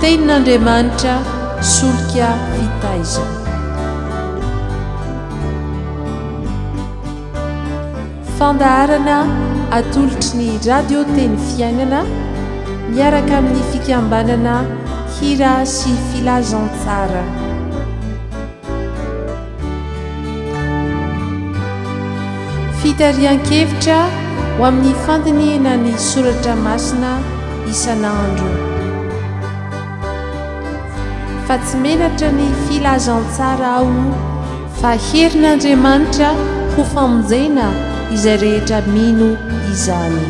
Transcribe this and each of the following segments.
tenin'andriamanitra solika vitaiza. Fandaharana atolotry ny radio teny fiainana miaraka amin'ny fikambanana hira sy filazantsara. Fitarian-kevitra ho amin'ny fandiniana ny soratra masina isan'andro. Fa tsy menatra ny filazantsara ao fa herin'Andriamanitra ho famonjena izay rehetra mino izany.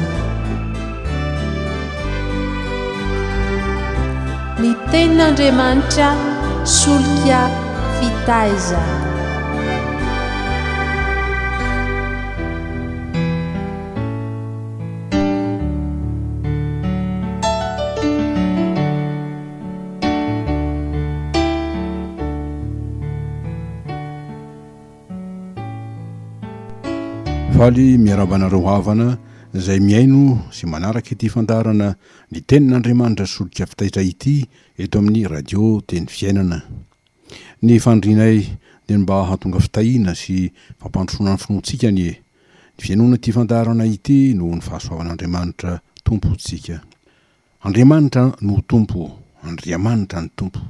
Ny tenin'Andriamanitra solika fitaiza. Faly miarabanareo havana izay miaino sy manaraka ity fandarana ny tenin'Andriamanitra solika fitaiza ity eto amin'ny radio teny fiainana. Ny fandrinay dia mba hahatonga fitahina sy fampandrosoana ny finoantsika ny fiainona ity fandarana ity noho ny fahasoavan'Andriamanitra tompontsika. Andriamanitra no tompo, Andriamanitra ny tompo.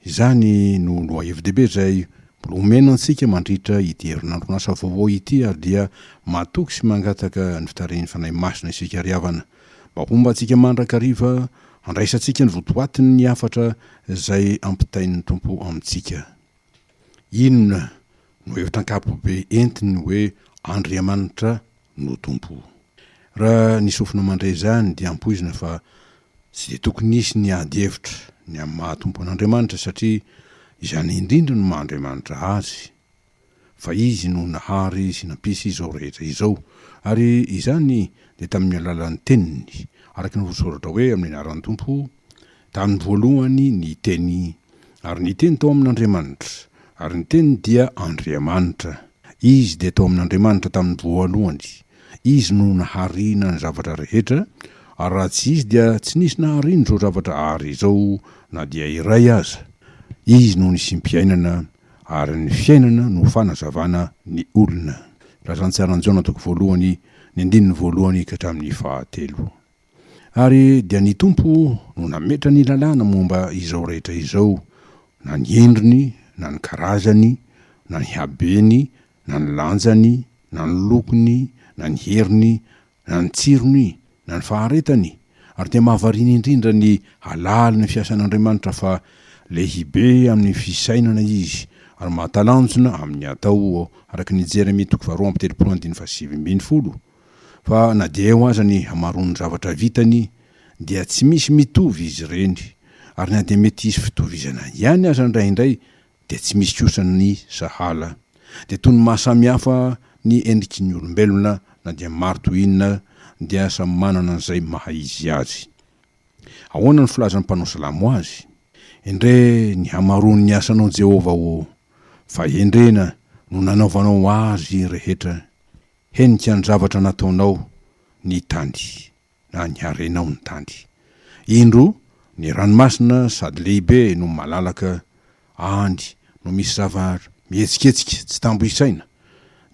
Izany no lohahevi-dehibe izay omena antsika mandritra ity herinandro lasa vaovao ity ary dia matoky sy mangataka ny fitarian'ny fanahy masina isika riavana. Mba homba antsika mandrakariva handraisantsika ny votoatiny ny hafatra izay ampitain'ny tompo amintsika. Inona no hevitra ankapobe entiny hoe Andriamanitra no tompo. Raha ny sofina mandray izany dia ampoizina fa tsy dia tokony nisy ny ady hevitra ny amin'ny mahatompo an'Andriamanitra satria izany indrindra no maha-Andriamanitra azy, fa izy no nahary sy nampisy izao rehetra izao, ary izany dia tamin'ny alalan'ny teniny, araka ny voasoratra hoe amin'ny anaran'ny tompo, tamin'ny voalohany ny teny, ary ny teny tao amin'Andriamanitra, ary ny teny dia Andriamanitra. Izy dia tao amin'Andriamanitra tamin'ny voalohany, izy no naharina ny zavatra rehetra, ary raha tsy izy dia tsy nisy naharina izao zavatra ary izao na dia iray aza. Izy no nisim-piainana ary ny fiainana no fanazavana ny olona. Razantsara Jaona toko voalohany, ny andininy voalohany ka hatramin'ny 7. Ary dia ny tompo no nametra ny lalàna momba izao rehetra izao, na ny endriny, na ny karazany, na ny habeny, na ny lanjany, na ny lokony, na ny heriny, na ny tsirony, na ny faharetany. Ary dia mahavariana indrindra ny halala ny fiasan'Andriamanitra fa lehibe amin'ny fisainana izy ary mahatalanjona amin'ny atao araka ny Jeremia 2:7-7. Fa na dia eo aza ny hamaroan'ny zavatra vitany dia tsy misy mitovy izy ireny, ary na dia mety hisy fitovizana ihany aza indraindray dia tsy misy kosa ny sahala. Dia toy ny mahasamihafa ny endriky ny olombelona na dia maro toy inona dia samy manana an'izay maha izy azy. Ahoana ny filazan'ny mpanao salamo azy? Endre ny hamaroan'ny asanao Jehova fa endrena no nanaovanao azy rehetra, henika ny zavatra nataonao ny tandy na ny harenao ny tandy. Indro ny ranomasina sady lehibe no malalaka andy no misy zava mihetsiketsiky tsy tamboisaina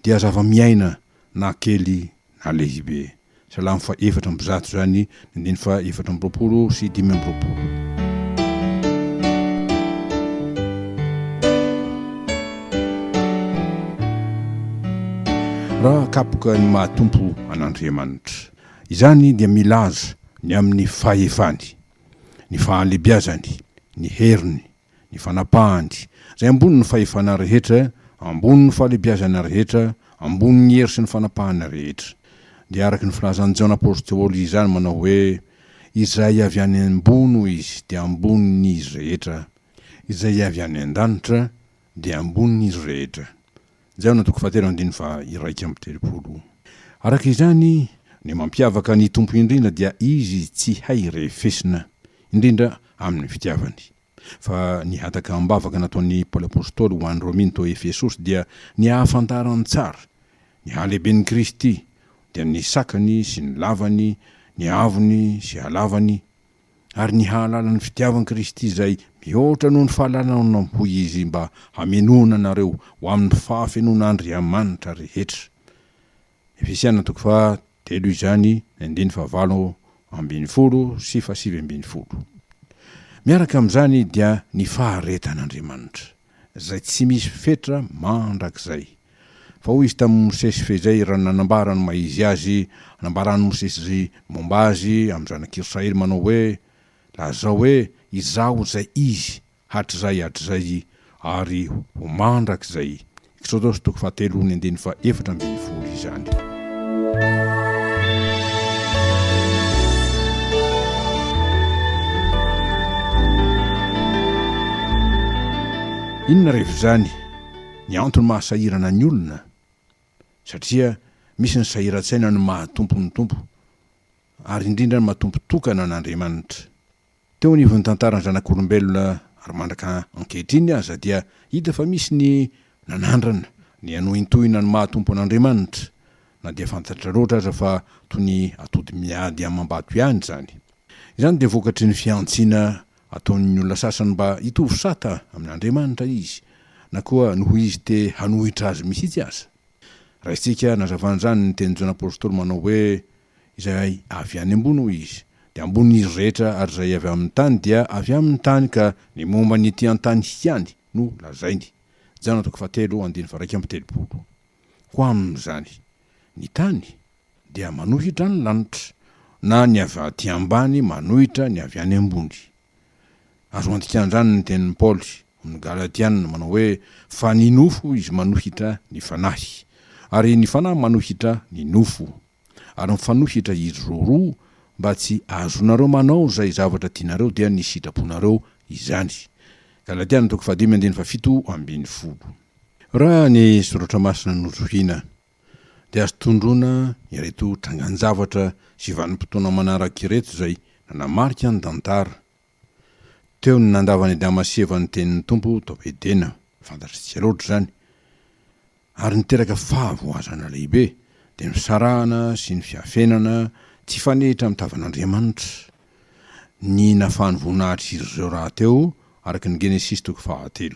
dia zava-miaina na kely na lehibe. Salamo 4:7 zany, 4:7 sy 5:20. Raha kapoka ny mahatompo an'Andriamanitra, izany dia milaza ny amin'ny fahefany, ny fahalebiazany, ny heriny, ny fanapahany, izay ambony ny fahefana rehetra, ambony ny fahalebiazana rehetra, ambony ny hery sy ny fanapahana rehetra. Dia araka ny filazan'ny Jaona apôstôly izany manao hoe izay avy any ambony izy dia ambony izy rehetra, izay avy any an-danitra dia ambony izy rehetra. Jaona 1:1-3. Araka izany ny mampiavaka ny tompo indrindra dia izy tsy hay rehefesina indrindra amin'ny fitiavany. Fa ny hataka ambavaka nataon'ny Paoly apôstôly ho an'ny Romina tao Efesosy dia ny hahafantarany tsara ny halehiben'ny Kristy, dia ny sakany sy ny lavany, ny avony sy halavany, ary ny hahalalany fitiavan Kristy izay mihoatra noho ny fahalalana hoy izy mba hamenona anareo ho amin'ny fahafenon'Andriamanitra rehetra. Efesiana 3 izany 9:20. Miaraka amin'izany dia ny faharetan'Andriamanitra izay tsy misy fetra mandrakizay. Fa hoy izy tamin'ny Mosesy fezay raha nanambarany maizy azy, nanambarany Mosesy momba azy amin'ny zanak'Israely manao hoe lazao hoe izaho izay izy hatrizay ary ho mandrakizay. Exodus 3:4 izany. Inona rehefa izany ny antony mahasahirana ny olona? Satria misy ny sahiran-tsaina ny mahatompo ny tompo, ary indrindra ny mahatompo tokana n'Andriamanitra. Teo anivon'ny tantarany zanak'olombelona ary mandraka ankehitriny aza dia hita fa misy ny nanandrana ny anohintohina ny mahatompo an'Andriamanitra, na dia fantatra loatra aza fa toy ny atody miady amam-bato ihany zany. Izany dia vokatry ny fiantsiana ataon'ny olona sasany mba hitovy sata amin'Andriamanitra izy, na koa noho izy te hanohitra azy mihitsy aza. Raha isika nazavan'izany ny tenin'ny apôstôly manao hoe izay avy any ambony hoy izy, dia ambony izy rehetra ary izay avy amin'ny tany dia avy amin'ny tany, ka ny momba ny ety an-tany ihany no lazainy. Jana 3:1-7. Koa amin'izany ny tany dia manohitra ny lanitra, na ny avy aty ambany manohitra ny avy any ambony. Azo antikan'izany ny tenin'ny Paoly amin'ny Galatiana manao hoe fa ny nofo izy manohitra ny fanahy, ary ny fanahy manohitra ny nofo, ary mifanohitra izy roa mba tsy azonareo manao izay zavatra tianareo dia ny sitraponareo izany. Galatiana 5:17. Raha ny soratra masina nozohina dia azo tondrona ireto trangan-javatra sy vanim-potoana manaraka ireto izay nanamarika ny tantara. Teo ny nandavany Damaseva ny tenin'ny tompo tao Edena, fantatritsika loatra zany, ary niteraka fahavoazana lehibe, dia ny fisarahana sy ny fiafenana tsy fanehitra amin'ny tavan'Andriamanitra. Ny nafahany voninahitra izy ireo raha teo araka ny Genesis 1.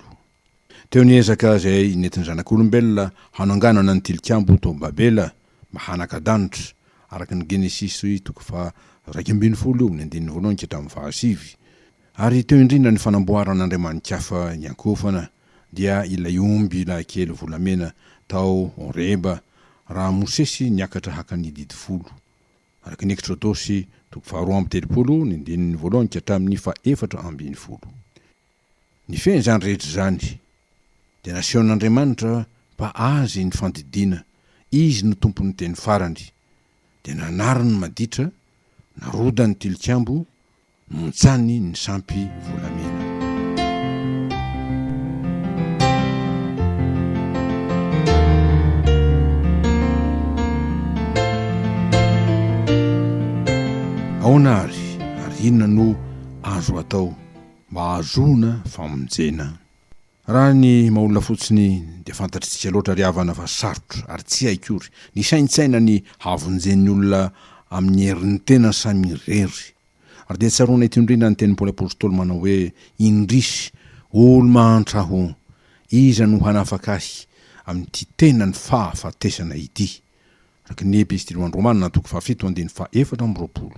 Teo ny ezaka izay nentin'ny zanak'olombelona hananganana ny tilikambo tao Babela mba hanaka-danitra araka ny Genesis 2:1-9. Ary teo indrindra ny fanamboaran'Andriamanikafa Iankofana dia ilay omby lahy-kely volamena tao Oreba raha Mosesy niakatra hakany didi folo, araka ny Exodosy 2:1-4. Ny feny zany rehetra zany dia nasehon'Andriamanitra mba azy ny fandidiana, izy no tompon'ny teny farany, dia nanariny maditra, narodany tilikambo, montsany ny sampy volamena. Ahoana ary inona no azo atao mba azona famonjena? Raha ny maolona fotsiny dia fantatritsika loatra ry havana fa sarotra ary tsy haikory ny saintsaina ny havonjen'ny olona amin'ny herin'ny tena samy rery. Ary dia tsaroana itondrina ny tenin'ny Paoly apôstôly manao hoe indrisy olo mahantraho, iza no hanafaka ahy amin'ity tena ny fahafatesana ity. Araka ny epistily ho Rômanina 7:4.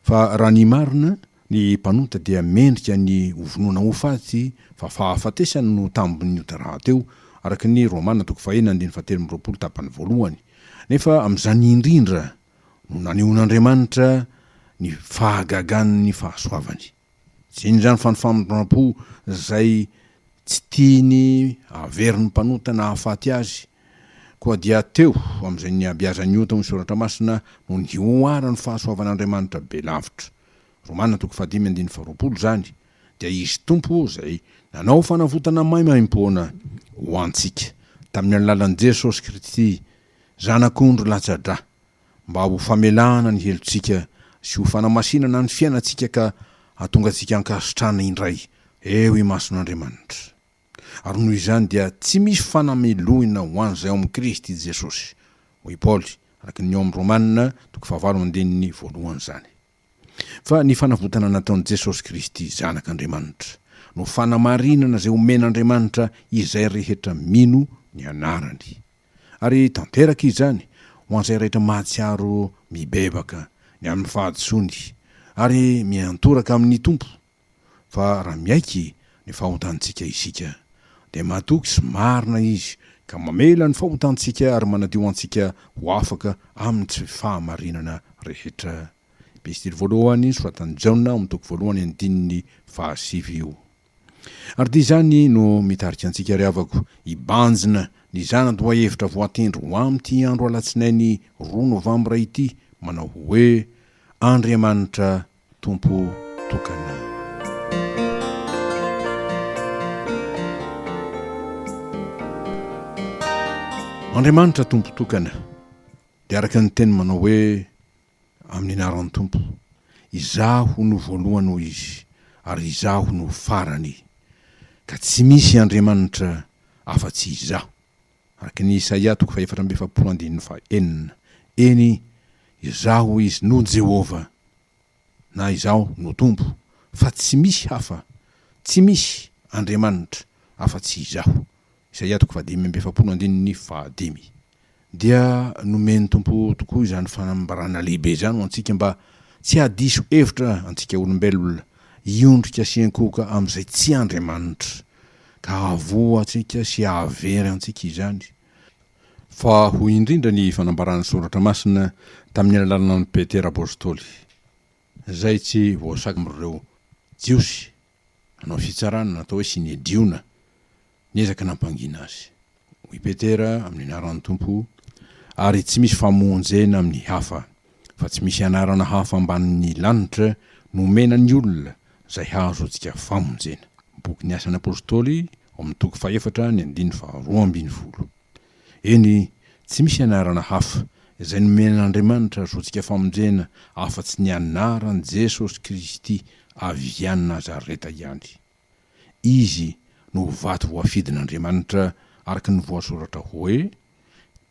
Fa raha ny marina ny mpanota dia mendrika ny hovonoana ho faty, fa fahafatesana no tambiny ota raha teo, araka ny Rômanina 1:17 tapany voalohany. Nefa amin'izany indrindra no nanehoan'Andriamanitra ny fahagagan'ny fahasoavany. Tsy in'izany fanofamindram-po izay tsy tiany averin'ny mpanota na hahafaty azy, koa dia teo amin'izay ny abiazan'ny ota ny soratra masina no ny oharany fahasoavan'Andriamanitra be lavitra. Rômanina 5:20 zany dia izy tompo izay nanao fanavotana maimaim-poana ho antsika tamin'ny alalan'i Jesosy Kristy, zanak'ondry latsa-drà, mba ho famelana ny helontsika sy ho fanamasinana ny fiainantsika ka hatonga antsika ankasitrana indray eo imason'Andriamanitra. Ary noho izany dia tsy misy fanameloina ho an'izay ao amin'ny Kristy Jesosy, hoy Paoly araka ny ao amin'ny Rômanina 5:1 zany. fa ny fanavotana nataon'i Jesosy Kristy zanak'Andriamanitra no fanamarinana zay omen'Andriamanitra izay rehetra mino ny anarany. Ary tanteraka izany ho an'izay rehetra mahatsiaro mibebaka ny amin'ny fahadsony ary miantoraka amin'ny tompo. Fa raha miaiky ny fahotantsika isika dia mahatoky sy marina izy ka mamela ny fahotantsika ary manadio antsika ho afaka amin'ny tsy fahamarinana rehetra. Pestily voalohany soratan'i Jaona amin'ny toko voalohany andininy 7. Ary dia izany no mitarika antsika riavako hibanjina ny zana-doha hevitra voatendry ho amin'ity andro alatsinainy 2 Novambra ity, manao hoe Andriamanitra tompo tokana. Andriamanitra tompo tokana dia araka ny teny manao hoe amin'ny anaran'ny tompo, izaho no voalohany hoy izy ary izaho no farany, ka tsy misy Andriamanitra afa-tsy izaho. Araka ny Isaia 4:4, eny izaho izy no Jehova, na izaho no tompo, fa tsy misy hafa, tsy misy Andriamanitra afa-tsy izaho. Isaia 5:5. Dia nomeny tompo tokoa izany fanambarana lehibe izany ho antsika mba tsy hadiso hevitra antsika olombelona hiondrika sy ankoka amin'izay tsy Andriamanitra, ka avoa antsika sy hahavery antsika izany. Fa ho indrindra ny fanambarana soratra masina tamin'ny alalana ny Petera apôstôly, izay tsy voasaky amin'ireo jiosy nanao fitsarana natao hoe sy niadiona niezaka nampangina azy. Hoy Petera amin'ny anaran'ny tompo, ary tsy misy famonjena amin'ny hafa, fa tsy misy anarana hafa ambanin'ny lanitra nomenan'ny olona izay hazo antsika famonjena. Boky ny asan'ny apôstôly amin'ny toko 4:2. Eny, tsy misy anarana hafa izay nomen'Andriamanitra azo antsika famonjena afa-tsy ny anaran'i Jesosy Kristy avy any Nazareta ihany. Izy no vato voafidin'Andriamanitra araka ny voasoratra hoe,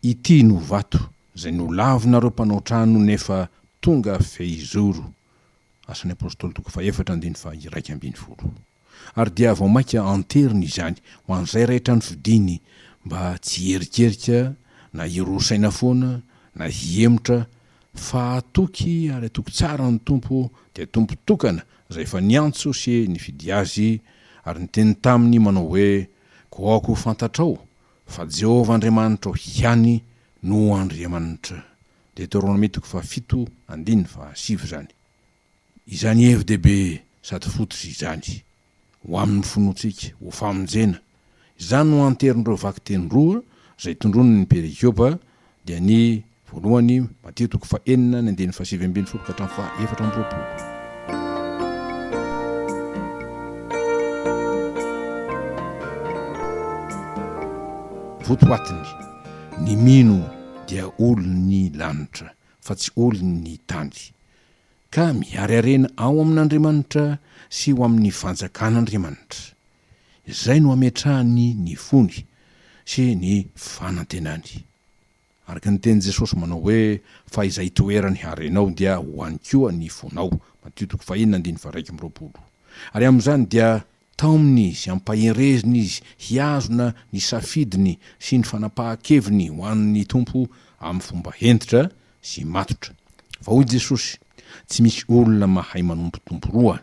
ity no vato izay nolavinareo mpanao trano nefa tonga fehizoro. Asan'ny apôstôly toko 4:1. Ary dia vao maika anterina izany ho an'izay rehetra ny fidiny mba tsy herikerika na hirosaina foana na hiemotra, fa atoky ary atoky tsara ny tompo dia tompo tokana izay efa niantso sy nifidy azy, ary niteny taminy manao hoe koako fantatrao fa Jehova Andriamanitra ihany no Andriamanitra. Deutéronome 7:7 zany. Izany hevi-dehibe sady fototra izany ho amin'ny fonotsika ho famonjena. Izany no anterin'ireo vaky teny roa izay tondron'ny ny perikiopa, dia ny voalohany Mateo 4:7 ka hatramin'ny 4:20. Votoatiny ny mino dia olon'ny lanitra fa tsy olon'ny tany, ka miariarena ao amin'Andriamanitra sy ho amin'ny fanjakan'Andriamanitra. Izay no ametrahany ny fony sy ny fanantenany. Araka ny teny Jesosy manao hoe fa izay toerany harenao dia ho any koa ny fonao. Mateo 5:1. Ary amin'izany dia taominy izy, ampahereziny izy, hiazona ny safidiny sy ny fanapahan-keviny ho an'ny tompo amin'ny fomba hentitra sy matotra. Fa hoy Jesosy, tsy misy olona mahay manompo tompo roa,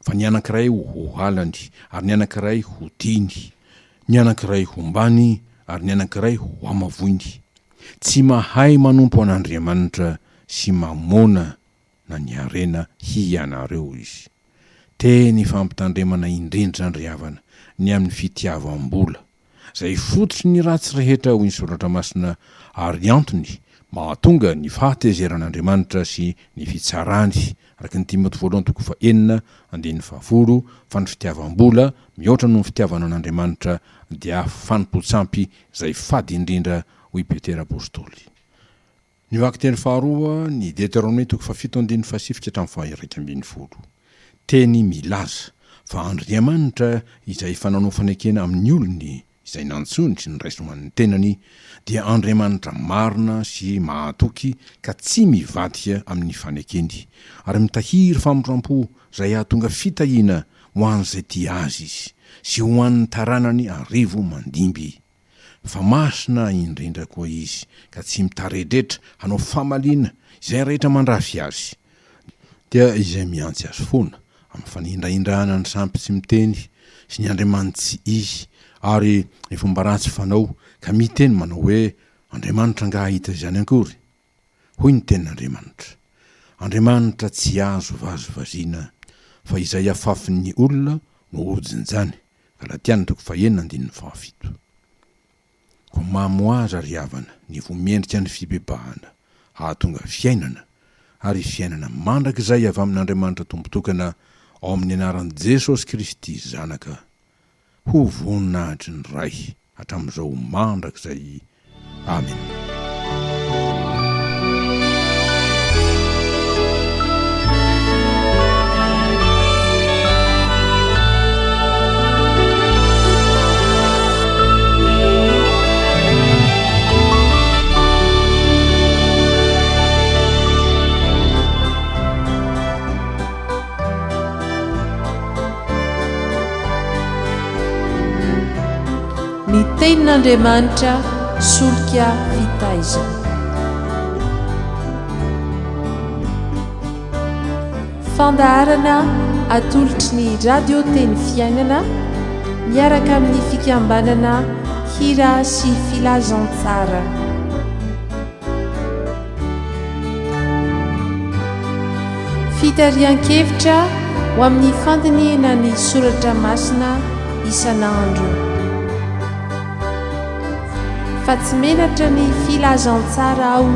fa ny anankiray ho halany ary ny anankiray ho tiany, ny anankiray ho mbany ary ny anankiray ho amavoiny. Tsy mahay manompo an'Andriamanitra sy mamona na ny arena hianareo izy. Teny fampitandremana indrindra ry havana ny amin'ny fitiavam-bola, izay fototry ny ratsy rehetra hoy ny soratra masina, ary antony mahatonga ny fahatezeran'Andriamanitra sy ny fitsarany. Araka ny Timoty 2:4-10 fa ny fitiavam-bola mihoatra noho ny fitiavana an'Andriamanitra dia fanompotsampy izay fady indrindra, hoy Petera apôstôly. Ny vaky teny faharoa ny Deutéronome 7:7-9. Teny milaza fa Andriamanitra izay fananao fanekena amin'ny olony izay nantsonitry ny raisoman'ny tenany dia Andriamanitra marina sy mahatoky ka tsy mivadika amin'ny fanekeny ary mitahiry famotrampo izay ahatonga fitahiana ho an'izay tia azy izy sy ho an'ny taranany arivo mandimby. Fa masina indrindra koa izy ka tsy mitaredretra hanao famaliana izay rehetra mandrafy azy dia izay miantsy azy foana amin'ny fanindraindrahana ny sampy tsy miteny sy ny Andriamanitsy izy ary ny fomba ratsy fanao ka miteny manao hoe Andriamanitra ngahita izany ankory. Hoy ny tenin'Andriamanitra, Andriamanitra tsy azo vazovaziana fa izay afafin'ny olona no ojinjany. Galatiana 5:7. Ko mamoaza ry havana ny vomiendrika ny fibebahana hahatonga fiainana ary fiainana mandrakizay avy amin'Andriamanitra tompotokana ao amin'ny anaran'i Jesosy Kristy zanaka ho voninahitry ny ray hatramin'izao mandrakizay. Amen. Ny tenin'Andriamanitra solika fitaizana. Fandaharana atolotry ny radio teny fiainana miaraka amin'ny fikambanana hira sy filazantsara. Fitarian-kevitra ho amin'ny fandiniana ny soratra masina isan'andro. Fa tsy menatra ny filazantsara ao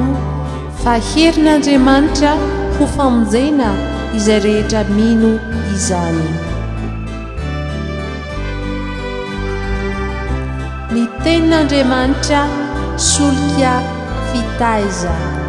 fa herin'Andriamanitra ho famonjena izay rehetra mino izany. Ny tenin'Andriamanitra solika fitaizana.